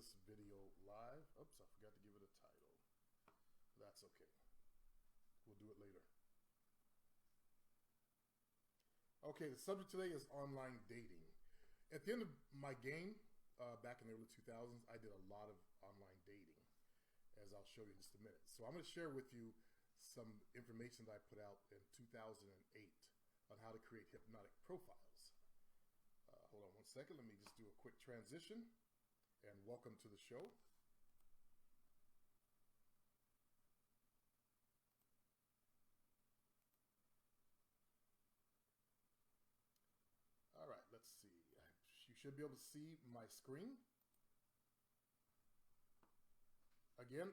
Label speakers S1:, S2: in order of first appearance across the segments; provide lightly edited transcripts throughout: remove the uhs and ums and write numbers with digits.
S1: this video live. Oops, I forgot to give it a title. That's okay. We'll do it later. Okay, the subject today is online dating. At the end of my game, back in the early 2000s, I did a lot of online dating, as I'll show you in just a minute. So I'm going to share with you some information that I put out in 2008 on how to create hypnotic profiles. Hold on one second. Let me just do a quick transition, and welcome to the show. All right, let's see. You should be able to see my screen. Again,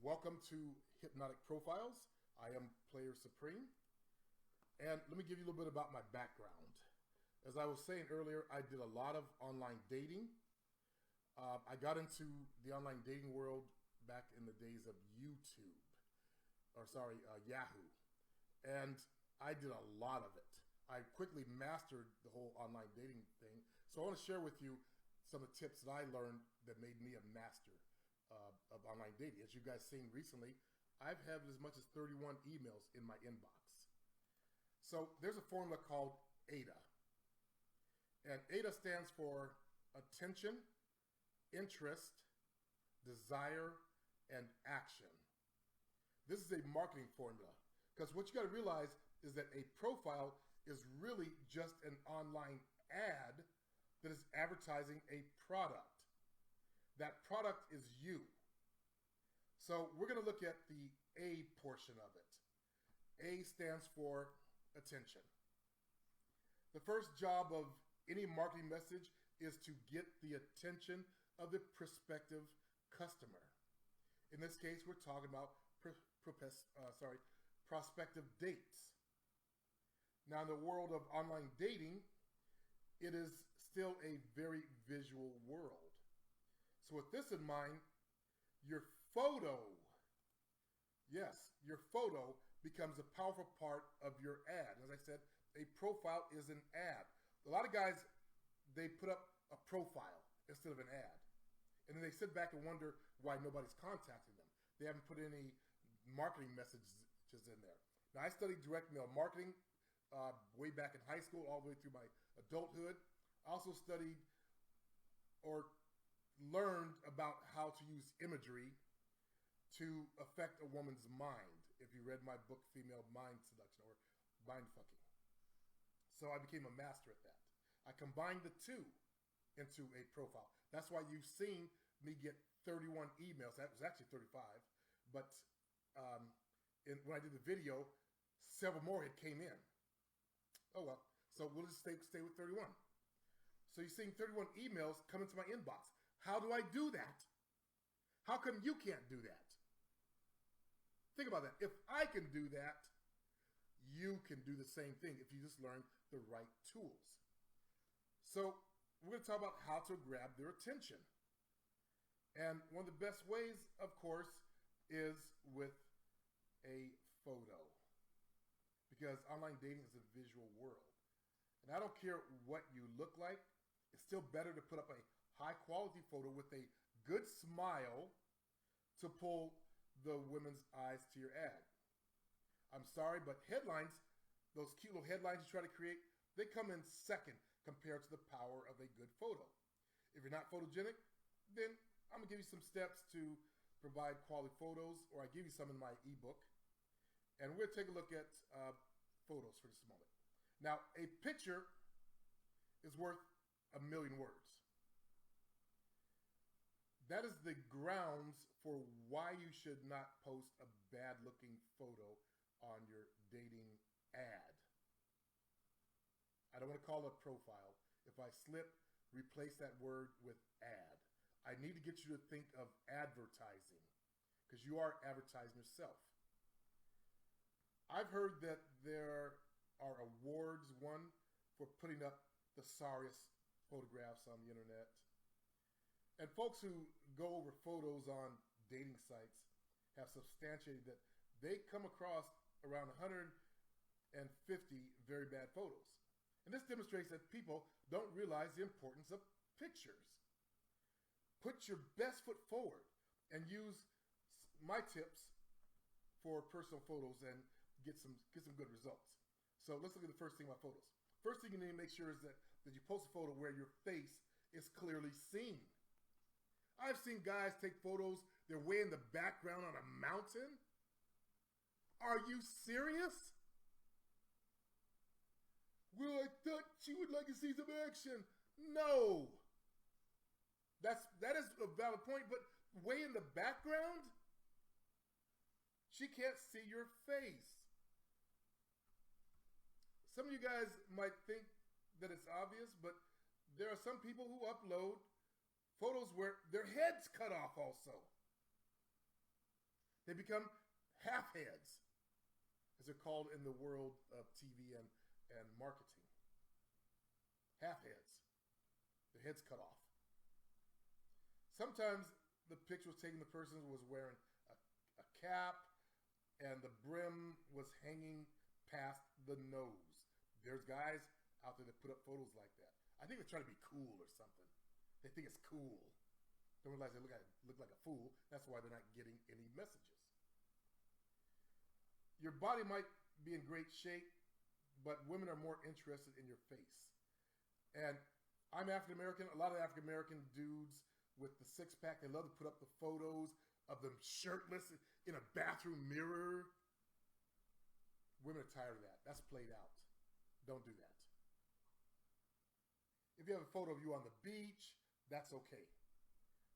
S1: welcome to Hypnotic Profiles. I am Player Supreme. And let me give you a little bit about my background. As I was saying earlier, I did a lot of online dating. I got into the online dating world back in the days of YouTube, Yahoo. And I did a lot of it. I quickly mastered the whole online dating thing. So I want to share with you some of the tips that I learned that made me a master of online dating. As you guys seen recently, I've had as much as 31 emails in my inbox. So there's a formula called AIDA. And AIDA stands for attention, interest, desire, and action. This is a marketing formula, because what you got to realize is that a profile is really just an online ad that is advertising a product. That product is you. So we're going to look at the A portion of it. A stands for attention. The first job of any marketing message is to get the attention of the prospective customer. In this case, we're talking about prospective dates. Now, in the world of online dating, it is still a very visual world. So with this in mind, your photo, yes, your photo becomes a powerful part of your ad. As I said, a profile is an ad. A lot of guys, they put up a profile instead of an ad. And then they sit back and wonder why nobody's contacting them. They haven't put any marketing messages in there. Now, I studied direct mail marketing way back in high school, all the way through my adulthood. I also studied or learned about how to use imagery to affect a woman's mind, if you read my book, Female Mind Seduction, or Mind Fucking. So I became a master at that. I combined the two into a profile. That's why you've seen me get 31 emails. That was actually 35. But when I did the video, several more had came in. Oh, well. So we'll just stay with 31. So you're seeing 31 emails come into my inbox. How do I do that? How come you can't do that? Think about that. If I can do that, you can do the same thing if you just learn the right tools. So we're going to talk about how to grab their attention. And one of the best ways, of course, is with a photo. Because online dating is a visual world. And I don't care what you look like, it's still better to put up a high quality photo with a good smile to pull the women's eyes to your ad. I'm sorry, but headlines, those cute little headlines you try to create, they come in second compared to the power of a good photo. If you're not photogenic, then I'm going to give you some steps to provide quality photos, or I give you some in my ebook. And we're going to take a look at photos for just a moment. Now, a picture is worth a million words. That is the grounds for why you should not post a bad-looking photo on your dating ad. I don't want to call it a profile. If I slip, replace that word with ad. I need to get you to think of advertising, because you are advertising yourself. I've heard that there are awards won for putting up the sorriest photographs on the internet. And folks who go over photos on dating sites have substantiated that they come across around 150 very bad photos. And this demonstrates that people don't realize the importance of pictures. put your best foot forward and use my tips for personal photos and get some good results. So let's look at the first thing about photos. First thing you need to make sure is that you post a photo where your face is clearly seen. I've seen guys take photos, they're way in the background on a mountain. Are you serious? Well, I thought she would like to see some action. No. That is a valid point, but way in the background, she can't see your face. Some of you guys might think that it's obvious, but there are some people who upload photos where their head's cut off also. They become half heads, as they're called in the world of TV and marketing. Half heads. Their head's cut off. Sometimes the picture was taken, the person was wearing a cap and the brim was hanging past the nose. There's guys out there that put up photos like that. I think they're trying to be cool or something. They think it's cool. Don't realize they look like a fool. That's why they're not getting any messages. Your body might be in great shape, but women are more interested in your face. And I'm African American. A lot of African American dudes with the six-pack, they love to put up the photos of them shirtless in a bathroom mirror. Women are tired of that. That's played out. Don't do that. If you have a photo of you on the beach, that's okay.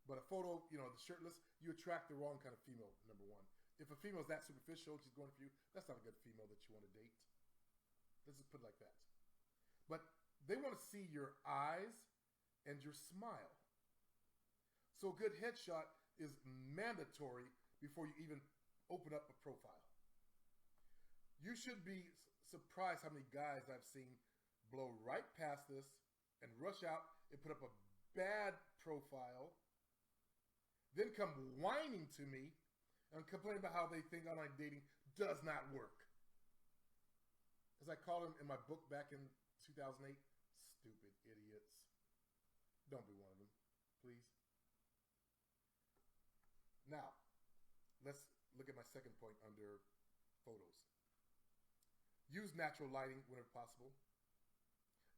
S1: But a photo, the shirtless, you attract the wrong kind of female, number one. If a female is that superficial, she's going for you, that's not a good female that you want to date. Let's just put it like that. But they want to see your eyes and your smile. So a good headshot is mandatory before you even open up a profile. You should be surprised how many guys I've seen blow right past this and rush out and put up a bad profile, then come whining to me and complain about how they think online dating does not work. As I called them in my book back in 2008, stupid idiots. Don't be one of them, please. Now, let's look at my second point under photos. Use natural lighting whenever possible.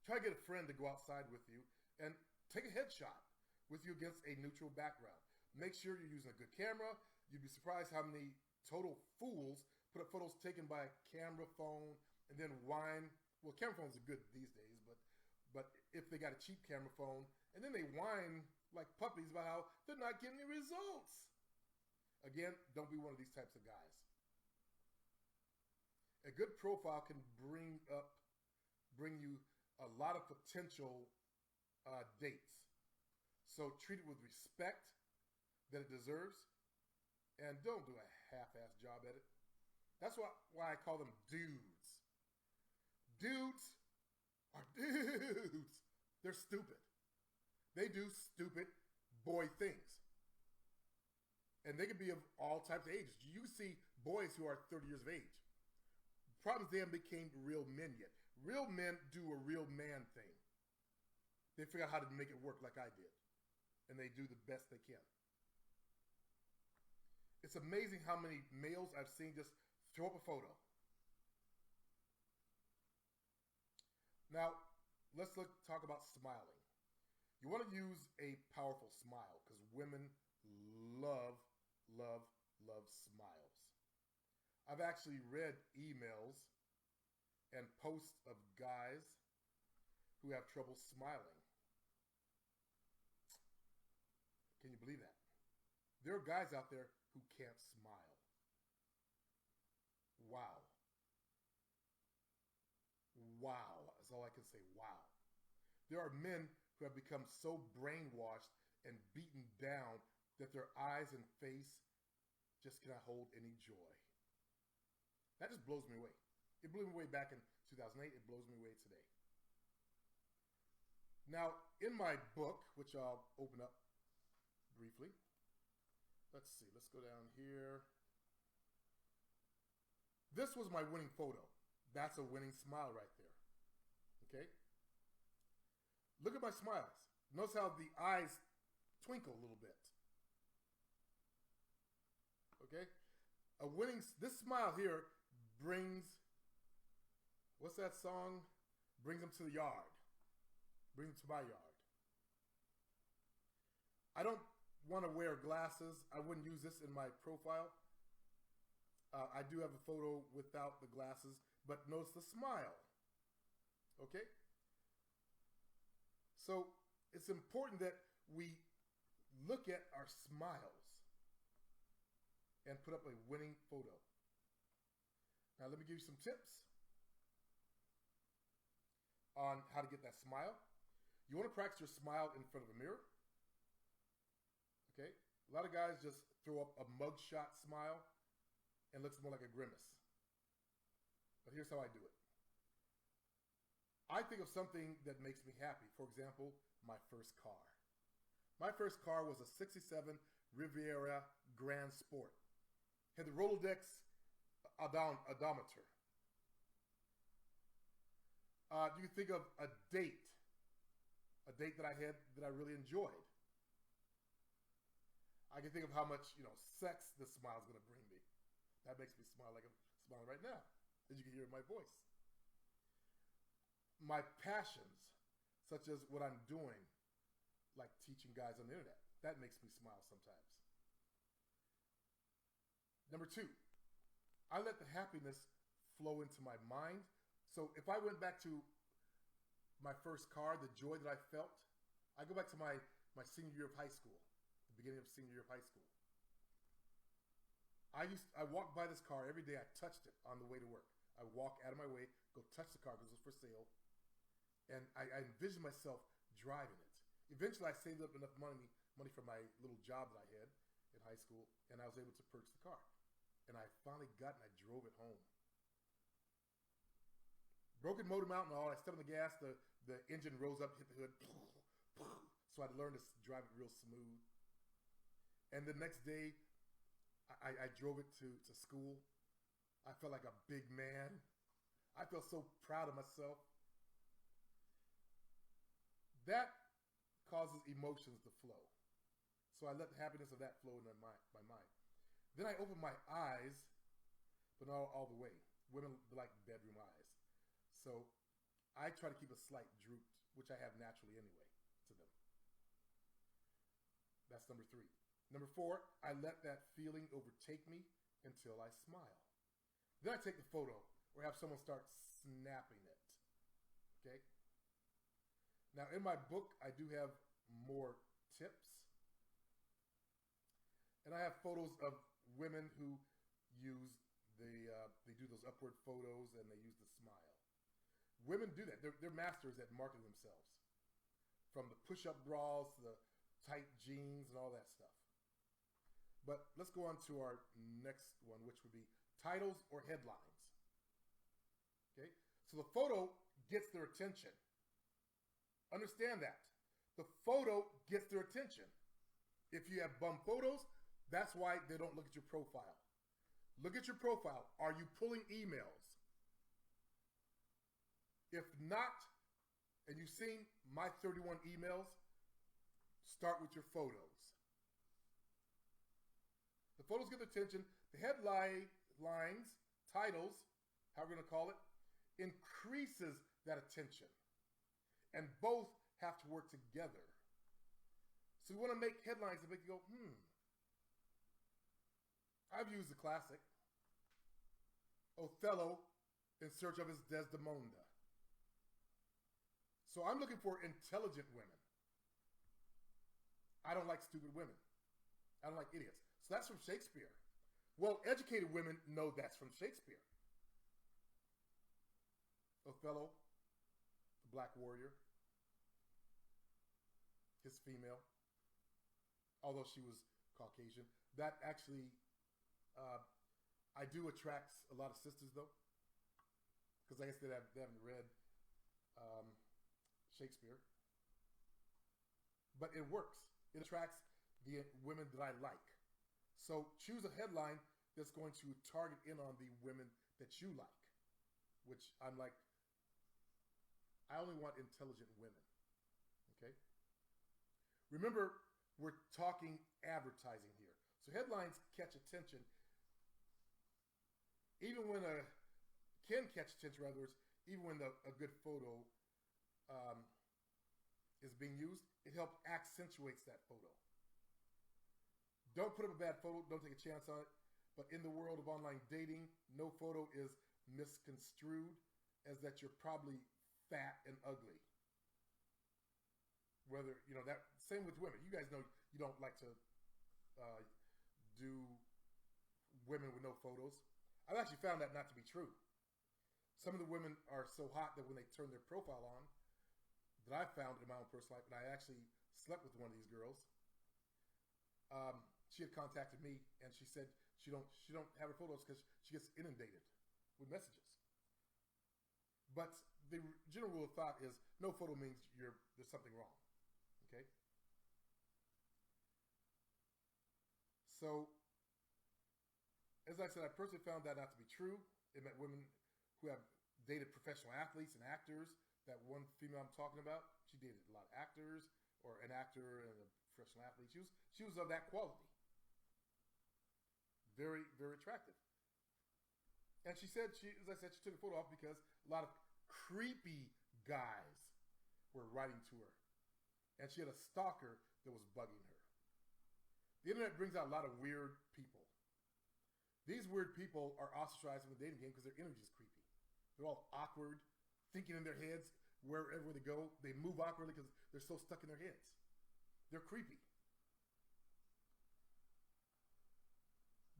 S1: Try to get a friend to go outside with you and take a headshot with you against a neutral background. Make sure you're using a good camera. You'd be surprised how many total fools put up photos taken by a camera phone and then whine. Well, camera phones are good these days, but if they got a cheap camera phone, and then they whine like puppies about how they're not getting the results. Again, don't be one of these types of guys. A good profile can bring you a lot of potential dates. So treat it with respect that it deserves, and don't do a half-ass job at it. That's why I call them dudes. Dudes are dudes. They're stupid. They do stupid boy things. And they can be of all types of ages. You see boys who are 30 years of age. Problem is they haven't become real men yet. Real men do a real man thing. They figure out how to make it work like I did. And they do the best they can. It's amazing how many males I've seen just throw up a photo. Now, let's talk about smiling. You want to use a powerful smile because women love smiles. I've actually read emails and posts of guys who have trouble smiling. Can you believe that? There are guys out there who can't smile. Wow. Wow. That's all I can say. Wow. There are men who have become so brainwashed and beaten down that their eyes and face just cannot hold any joy. That just blows me away. It blew me away back in 2008. It blows me away today. Now, in my book, which I'll open up briefly. Let's see. Let's go down here. This was my winning photo. That's a winning smile right there. Okay? Look at my smiles. Notice how the eyes twinkle a little bit. Okay? This smile here brings, what's that song? Brings them to the yard. Brings them to my yard. I don't want to wear glasses. I wouldn't use this in my profile. I do have a photo without the glasses, but notice the smile. Okay? So it's important that we look at our smiles and put up a winning photo. Now let me give you some tips on how to get that smile. You want to practice your smile in front of a mirror. Okay? A lot of guys just throw up a mugshot smile and looks more like a grimace. But here's how I do it. I think of something that makes me happy. For example, my first car. My first car was a 67 Riviera Grand Sport. Had the Rolodex odometer. Do you think of a date that I had that I really enjoyed? I can think of how much, sex this smile is going to bring me. That makes me smile like I'm smiling right now, as you can hear in my voice. My passions, such as what I'm doing, like teaching guys on the internet, that makes me smile sometimes. Number 2, I let the happiness flow into my mind. So if I went back to my first car, the joy that I felt, I go back to my senior year of high school, the beginning of senior year of high school. I walked by this car every day. I touched it on the way to work. I walk out of my way, go touch the car because it was for sale. And I envisioned myself driving it. Eventually, I saved up enough money from my little job that I had in high school, and I was able to purchase the car. And I finally got it, and I drove it home. Broken motor mount and all. I stepped on the gas. The engine rose up, hit the hood. So I learned to drive it real smooth. And the next day, I drove it to school. I felt like a big man. I felt so proud of myself. That causes emotions to flow. So I let the happiness of that flow in my mind. Then I open my eyes, but not all the way. Women like bedroom eyes. So I try to keep a slight droop, which I have naturally anyway to them. That's number 3. Number 4, I let that feeling overtake me until I smile. Then I take the photo or have someone start snapping it. Okay? Now, in my book, I do have more tips. And I have photos of women who they do those upward photos and they use the smile. Women do that. They're masters at marketing themselves. From the push-up bras to the tight jeans and all that stuff. But let's go on to our next one, which would be titles or headlines. Okay? So the photo gets their attention. Understand that. The photo gets their attention. If you have bum photos, that's why they don't look at your profile. Look at your profile. Are you pulling emails? If not, and you've seen my 31 emails, start with your photos. The photos get attention. The headlines, titles, how we're going to call it, increases that attention. And both have to work together. So you want to make headlines that make you go, I've used the classic. Othello in search of his Desdemona. So I'm looking for intelligent women. I don't like stupid women. I don't like idiots. So that's from Shakespeare. Well-educated women know that's from Shakespeare. Othello, the black warrior, his female, although she was Caucasian. That actually, I do attracts a lot of sisters though, because I guess they haven't read Shakespeare. But it works. It attracts the women that I like. So choose a headline that's going to target in on the women that you like, which I'm like, I only want intelligent women. Okay? Remember, we're talking advertising here. So headlines catch attention, even when can catch attention. In other words, even when a good photo is being used, it helps accentuates that photo. Don't put up a bad photo. Don't take a chance on it. But in the world of online dating, no photo is misconstrued as that you're probably fat and ugly. Whether, that, same with women. You guys know you don't like to do women with no photos. I've actually found that not to be true. Some of the women are so hot that when they turn their profile on, that I found in my own personal life, and I actually slept with one of these girls. She had contacted me, and she said she don't have her photos because she gets inundated with messages. But the general rule of thought is no photo means there's something wrong. Okay. So, as I said, I personally found that not to be true. It met women who have dated professional athletes and actors. That one female I'm talking about, she dated a lot of actors, or an actor and a professional athlete. She was of that quality. Very, very attractive. And she said, as I said, she took a photo off because a lot of creepy guys were writing to her. And she had a stalker that was bugging her. The internet brings out a lot of weird people. These weird people are ostracized in the dating game because their energy is creepy. They're all awkward, thinking in their heads wherever they go. They move awkwardly because they're so stuck in their heads. They're creepy.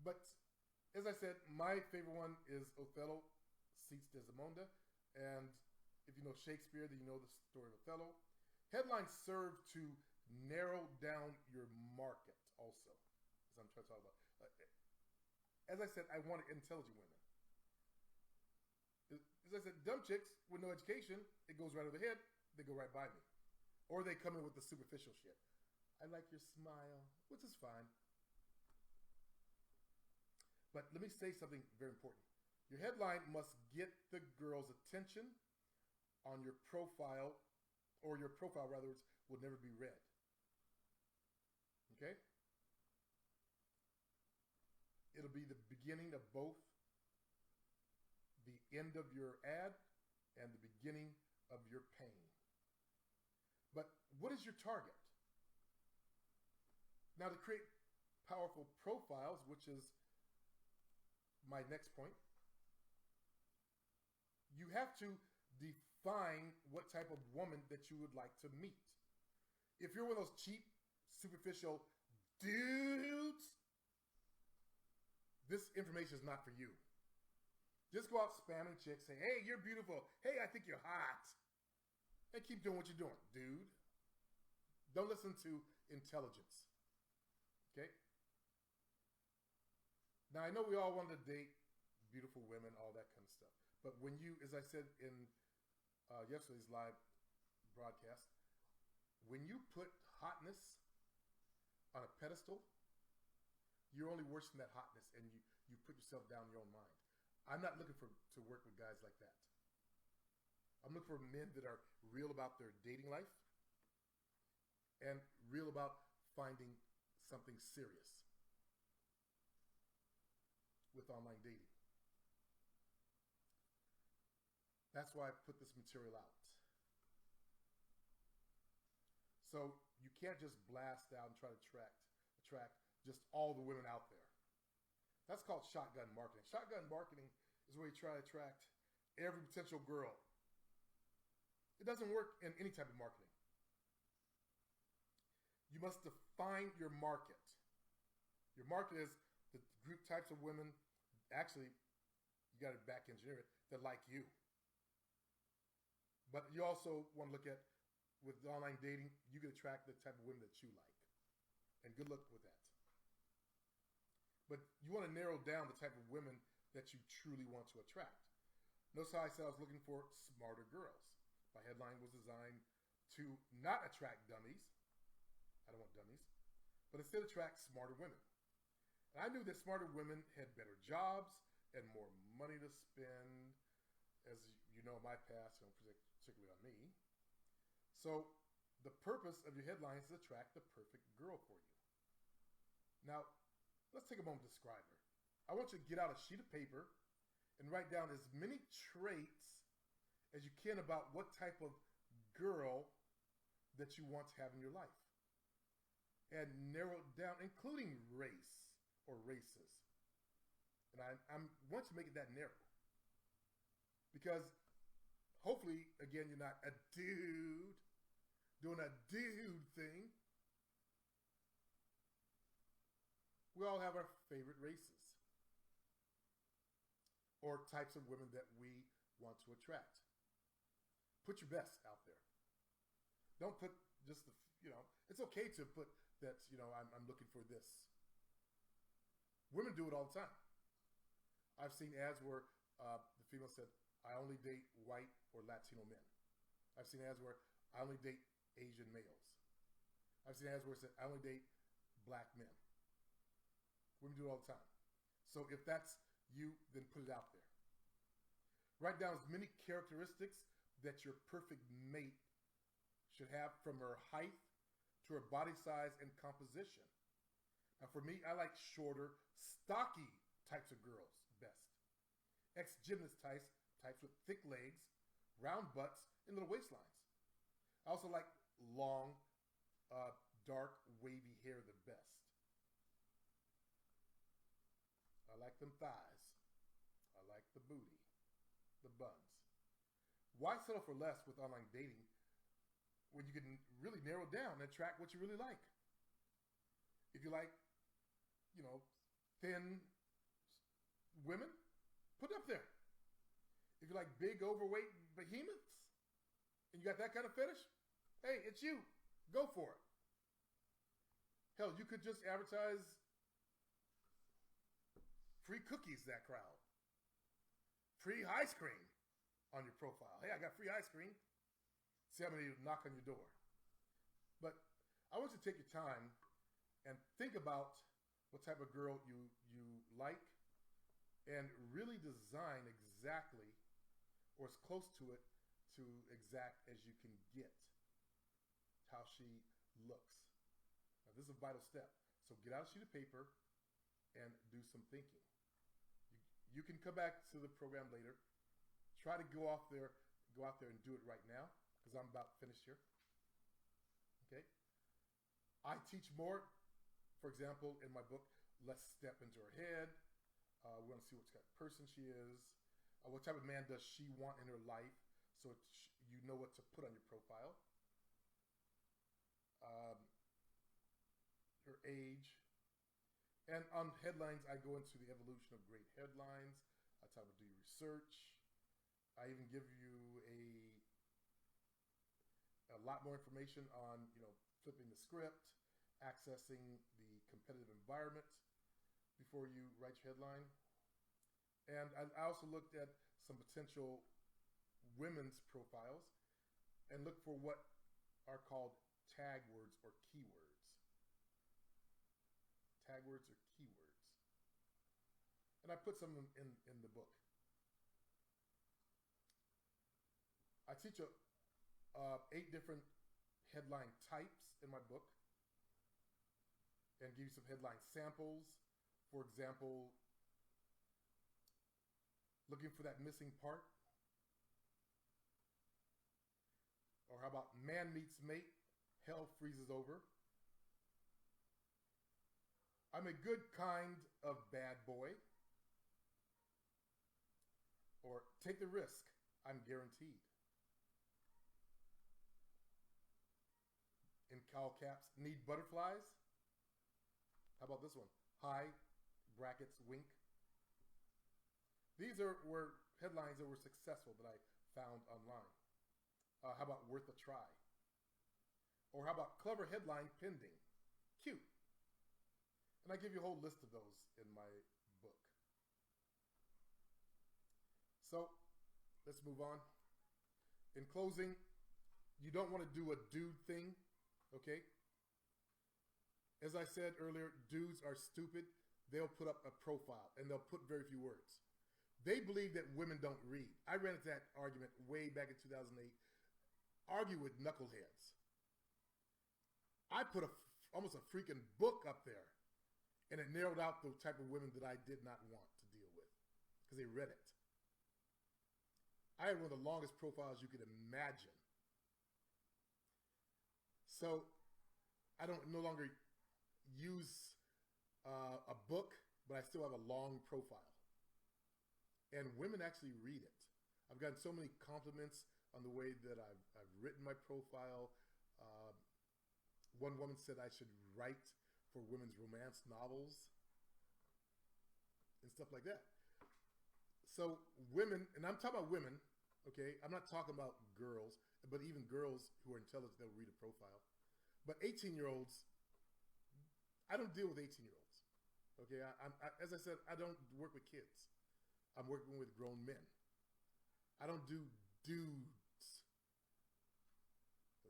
S1: But as I said, my favorite one is Othello seats Desdemona. And if you know Shakespeare, then you know the story of Othello. Headlines serve to narrow down your market also, as I'm trying to talk about. As I said, I wanted intelligent women. As I said, dumb chicks with no education, it goes right over the head, they go right by me. Or they come in with the superficial shit. I like your smile, which is fine. But let me say something very important. Your headline must get the girl's attention on your profile, or your profile, rather, will never be read. Okay? It'll be the beginning of both the end of your ad and the beginning of your pain. But what is your target? Now, to create powerful profiles, which is my next point, you have to define what type of woman that you would like to meet. If you're one of those cheap, superficial dudes, this information is not for you. Just go out spamming chicks, say, hey, you're beautiful. Hey, I think you're hot. And keep doing what you're doing, dude. Don't listen to intelligence. Okay? Now, I know we all want to date beautiful women, all that kind of stuff. But when you, as I said in yesterday's live broadcast, when you put hotness on a pedestal, you're only worshiping that hotness, and you put yourself down in your own mind. I'm not looking to work with guys like that. I'm looking for men that are real about their dating life and real about finding something serious with online dating. That's why I put this material out. So you can't just blast out and try to attract just all the women out there. That's called shotgun marketing. Shotgun marketing is where you try to attract every potential girl. It doesn't work in any type of marketing. You must define your market. Your market is the group types of women, actually, you got to back engineer it, that like you. But you also want to look at, with online dating, you can attract the type of women that you like. And good luck with that. But you want to narrow down the type of women that you truly want to attract. Notice how I said I was looking for smarter girls. My headline was designed to not attract dummies. I don't want dummies. But instead attract smarter women. And I knew that smarter women had better jobs and more money to spend, as you know, my past, and particularly on me. So the purpose of your headlines is to attract the perfect girl for you. Now, let's take a moment to describe her. I want you to get out a sheet of paper and write down as many traits as you can about what type of girl that you want to have in your life. And narrow it down, including race or races. And I want to make it that narrow. Because hopefully, again, you're not a dude doing a dude thing. We all have our favorite races or types of women that we want to attract. Put your best out there. Don't put just the, it's okay to put that, I'm looking for this. Women do it all the time. I've seen ads where the female said, I only date white or Latino men. I've seen ads where I only date Asian males. I've seen ads where it said, I only date black men. Women do it all the time. So if that's you, then put it out there. Write down as many characteristics that your perfect mate should have, from her height to her body size and composition. Now for me, I like shorter, stocky types of girls best. Ex-gymnast types with thick legs, round butts, and little waistlines. I also like long, dark, wavy hair the best. I like them thighs. I like the booty, the buns. Why settle for less with online dating when you can really narrow down and attract what you really like? If you like, thin women, put it up there. If you like big, overweight behemoths, and you got that kind of fetish, hey, it's you. Go for it. Hell, you could just advertise free cookies, that crowd. Free ice cream on your profile. Hey, I got free ice cream. See how many knock on your door. But I want you to take your time and think about what type of girl you like, and really design exactly, or as close to it, to exact as you can get, how she looks. Now, this is a vital step. So get out a sheet of paper and do some thinking. You can come back to the program later. Try to go out there and do it right now, because I'm about finished here. Okay? I teach more. For example, in my book, Let's Step Into Her Head. We want to see what type of person she is. What type of man does she want in her life, so you know what to put on your profile. Her age. And on headlines, I go into the evolution of great headlines. I tell you to do research. I even give you a lot more information on, flipping the script, accessing the competitive environment before you write your headline. And I also looked at some potential women's profiles and look for what are called tag words or keywords. Tag words or keywords. And I put some in the book. I teach 8 different headline types in my book and give you some headline samples. For example, looking for that missing part. Or how about man meets mate, hell freezes over. I'm a good kind of bad boy. Or take the risk, I'm guaranteed. In cowl caps, need butterflies? How about this one? Hi, brackets, wink. These were headlines that were successful that I found online. How about worth a try? Or how about clever headline pending? Cute. And I give you a whole list of those in my book. So let's move on. In closing, you don't want to do a dude thing, okay? As I said earlier, dudes are stupid. They'll put up a profile and they'll put very few words. They believe that women don't read. I ran into that argument way back in 2008. Argue with knuckleheads. I put almost a freaking book up there, and it narrowed out the type of women that I did not want to deal with because they read it. I had one of the longest profiles you could imagine. So I don't no longer use a book, but I still have a long profile. And women actually read it. I've gotten so many compliments on the way that I've written my profile. One woman said I should write for women's romance novels and stuff like that. So women, and I'm talking about women, okay? I'm not talking about girls, but even girls who are intelligent, they'll read a profile. But 18-year-olds, I don't deal with 18-year-olds, okay? As I said, I don't work with kids. I'm working with grown men. I don't do dudes,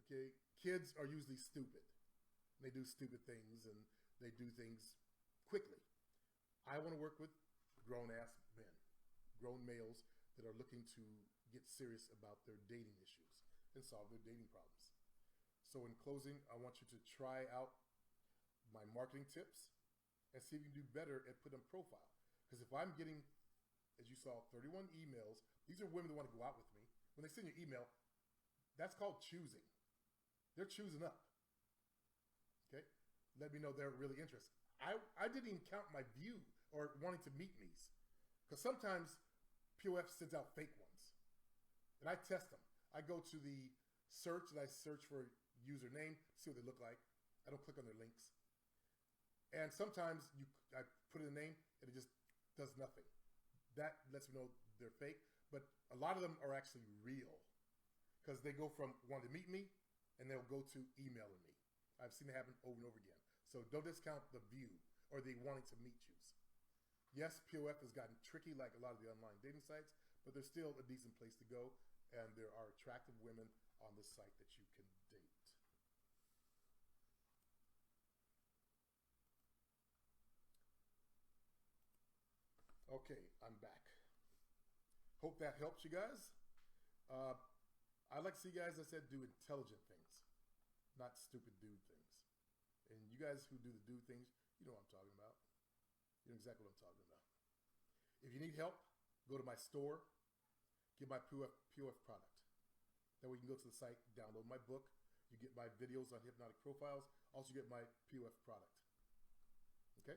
S1: okay? Kids are usually stupid. They do stupid things, and they do things quickly. I want to work with grown-ass men, grown males that are looking to get serious about their dating issues and solve their dating problems. So in closing, I want you to try out my marketing tips and see if you can do better at putting a profile. Because if I'm getting, as you saw, 31 emails, these are women that want to go out with me. When they send you an email, that's called choosing. They're choosing up. Okay? Let me know they're really interested. I didn't even count my view or wanting to meet me's. Because sometimes POF sends out fake ones. And I test them. I go to the search and I search for a username, see what they look like. I don't click on their links. And sometimes I put in a name and it just does nothing. That lets me know they're fake. But a lot of them are actually real. Because they go from wanting to meet me and they'll go to emailing me. I've seen it happen over and over again. So don't discount the view or the wanting to meet yous. Yes, POF has gotten tricky like a lot of the online dating sites, but there's still a decent place to go, and there are attractive women on the site that you can date. Okay, I'm back. Hope that helps you guys. I'd like to see you guys, as I said, do intelligent things, not stupid dude things. And you guys who do the dude things, you know what I'm talking about. You know exactly what I'm talking about. If you need help, go to my store, get my POF product. Then we can go to the site, download my book. You get my videos on hypnotic profiles. Also get my POF product. Okay?